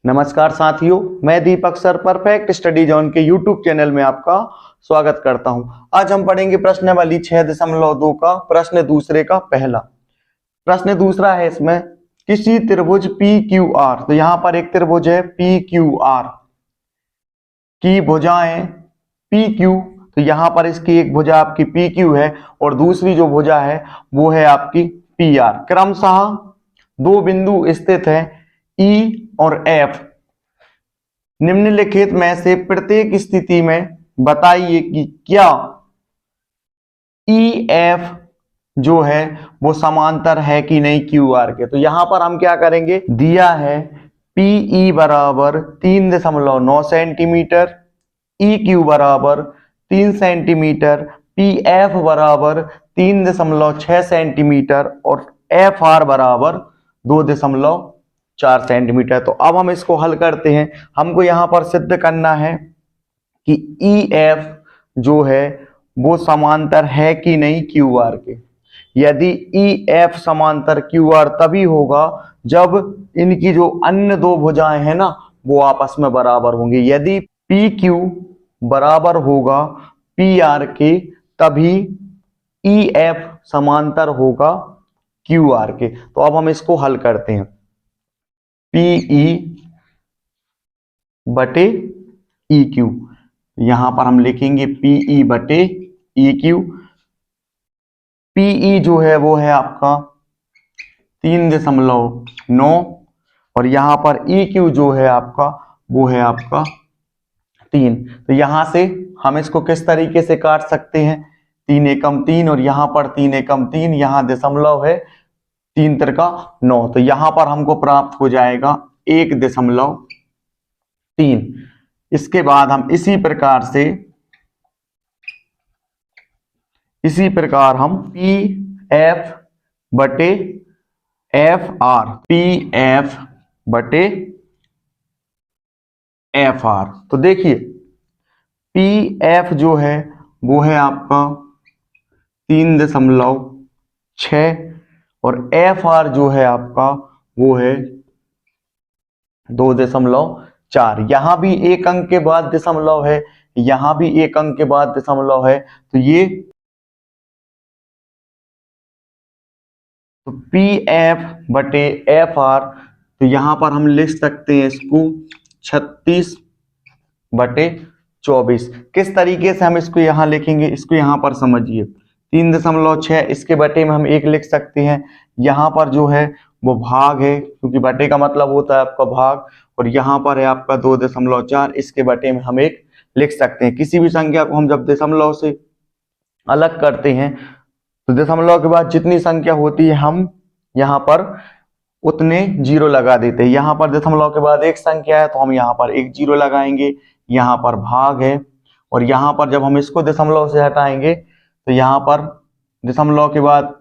नमस्कार साथियों, मैं दीपक सर परफेक्ट स्टडी जोन के यूट्यूब चैनल में आपका स्वागत करता हूं। आज हम पढ़ेंगे प्रश्नावली 6.2 का प्रश्न दूसरे का पहला। प्रश्न दूसरा है इसमें किसी त्रिभुज PQR, तो यहां पर एक त्रिभुज है PQR की भुजाएं PQ, तो यहां पर इसकी एक भुजा आपकी PQ है और दूसरी जो भुजा है वो है आपकी PR। क्रमशः दो बिंदु स्थित है E और F। निम्नलिखित में से प्रत्येक स्थिति में बताइए कि क्या EF जो है वो समांतर है कि नहीं QR के। तो यहां पर हम क्या करेंगे, दिया है PE बराबर 3.9 सेंटीमीटर, EQ बराबर 3 सेंटीमीटर, PF बराबर 3.6 सेंटीमीटर और FR बराबर 2.4 सेंटीमीटर। तो अब हम इसको हल करते हैं। हमको यहां पर सिद्ध करना है कि EF जो है वो समांतर है कि नहीं QR के। यदि EF समांतर QR तभी होगा जब इनकी जो अन्य दो भुजाएं हैं ना वो आपस में बराबर होंगी। यदि PQ बराबर होगा PR के तभी EF समांतर होगा QR के। तो अब हम इसको हल करते हैं। PE बटे EQ, यहां पर हम लिखेंगे PE बटे EQ। PE जो है वो है आपका 3.9 और यहां पर EQ जो है आपका वो है आपका 3। तो यहां से हम इसको किस तरीके से काट सकते हैं, 3 एकम 3 और यहां पर 3 एकम 3, यहां दशमलव है 3 त्रिका 9, तो यहां पर हमको प्राप्त हो जाएगा 1.3। इसके बाद हम इसी प्रकार हम PF बटे FR, PF बटे FR, तो देखिए PF जो है वो है आपका 3.6 और FR जो है आपका वो है 2.4। यहां भी एक अंक के बाद दशमलव है, यहां भी एक अंक के बाद दशमलव है, तो ये तो PF बटे FR, तो यहां पर हम लिख सकते हैं इसको 36 बटे 24। किस तरीके से हम इसको यहां लिखेंगे, इसको यहां पर समझिए। 3.6 इसके बटे में हम 1 लिख सकते हैं। यहां पर जो है वो भाग है, क्योंकि बटे का मतलब होता है आपका भाग, और यहां पर है आपका 2.4, इसके बटे में हम 1 लिख सकते हैं। किसी भी संख्या को हम जब दशमलव से अलग करते हैं तो दशमलव के बाद जितनी संख्या होती है हम यहाँ पर उतने 0 लगा देते हैं। यहाँ पर दशमलव के बाद एक संख्या है तो हम यहाँ पर 1 0 लगाएंगे। यहाँ पर भाग है और यहाँ पर जब हम इसको दशमलव से हटाएंगे तो यहाँ पर दशमलव के बाद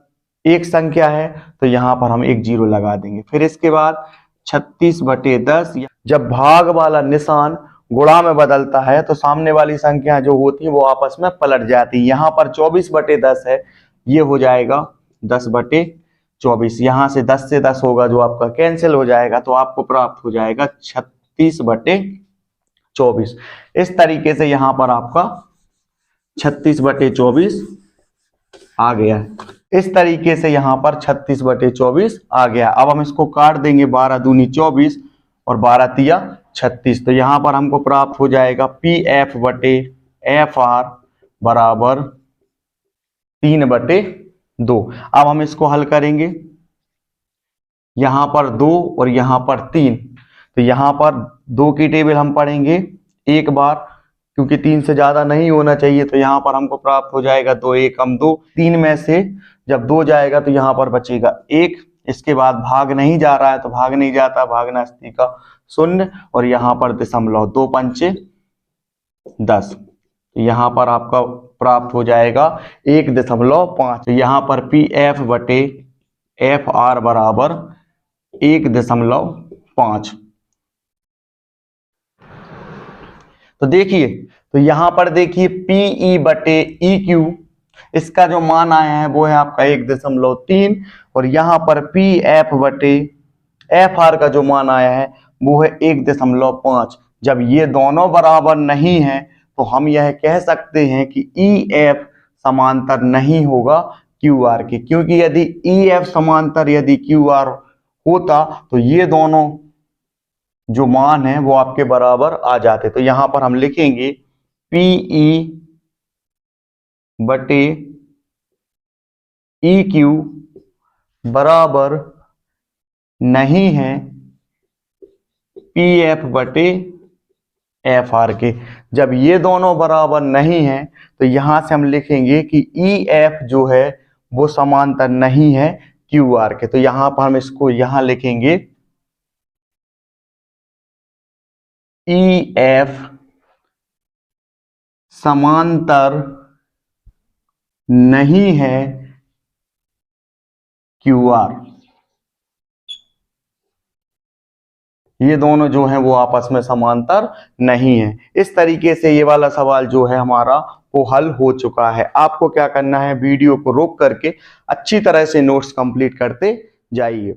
एक संख्या है तो यहाँ पर हम 1 0 लगा देंगे। फिर इसके बाद 36 बटे 10, जब भाग वाला निशान गुणा में बदलता है तो सामने वाली संख्या जो होती है वो आपस में पलट जाती है। यहाँ पर 24 बटे 10 है, ये हो जाएगा 10 बटे 24। यहां से 10 से 10 होगा जो आपका कैंसिल हो जाएगा, तो आपको प्राप्त हो जाएगा 36 बटे 24। इस तरीके से यहां पर आपका 36 बटे 24 आ गया है। इस तरीके से यहां पर 36 बटे 24 आ गया। अब हम इसको काट देंगे, 12 दूनी 24 और 12 तिया 36, तो यहां पर हमको प्राप्त हो जाएगा PF बटे FR बराबर 3 बटे 2। अब हम इसको हल करेंगे, यहां पर 2 और यहां पर 3, तो यहां पर 2 की टेबल हम पढ़ेंगे एक बार, क्योंकि 3 से ज्यादा नहीं होना चाहिए, तो यहां पर हमको प्राप्त हो जाएगा 2 एकम 2। 3 में से जब 2 जाएगा तो यहां पर बचेगा 1। इसके बाद भाग नहीं जा रहा है तो भाग नहीं जाता, भागना स्थिति का 0 और यहां पर दशमलव, 2 पंचे 10, तो यहां पर आपका प्राप्त हो जाएगा 1.5। तो यहां पर PF बटे FR बराबर 1.5। तो देखिए, तो यहां पर देखिए PE बटे EQ, इसका जो मान आया है वो है आपका 1.3 और यहां पर PF बटे FR का जो मान आया है वो है 1.5। जब ये दोनों बराबर नहीं है तो हम यह कह सकते हैं कि EF समांतर नहीं होगा QR के, क्योंकि यदि EF समांतर यदि QR होता तो ये दोनों जो मान है वो आपके बराबर आ जाते। तो यहां पर हम लिखेंगे PE बटे EQ बराबर नहीं है PF बटे FR के। जब ये दोनों बराबर नहीं है तो यहां से हम लिखेंगे कि EF जो है वो समांतर नहीं है QR के। तो यहां पर हम इसको यहां लिखेंगे EF समांतर नहीं है QR। ये दोनों जो हैं वो आपस में समांतर नहीं है। इस तरीके से ये वाला सवाल जो है हमारा वो हल हो चुका है। आपको क्या करना है, वीडियो को रोक करके अच्छी तरह से नोट्स कंप्लीट करते जाइए।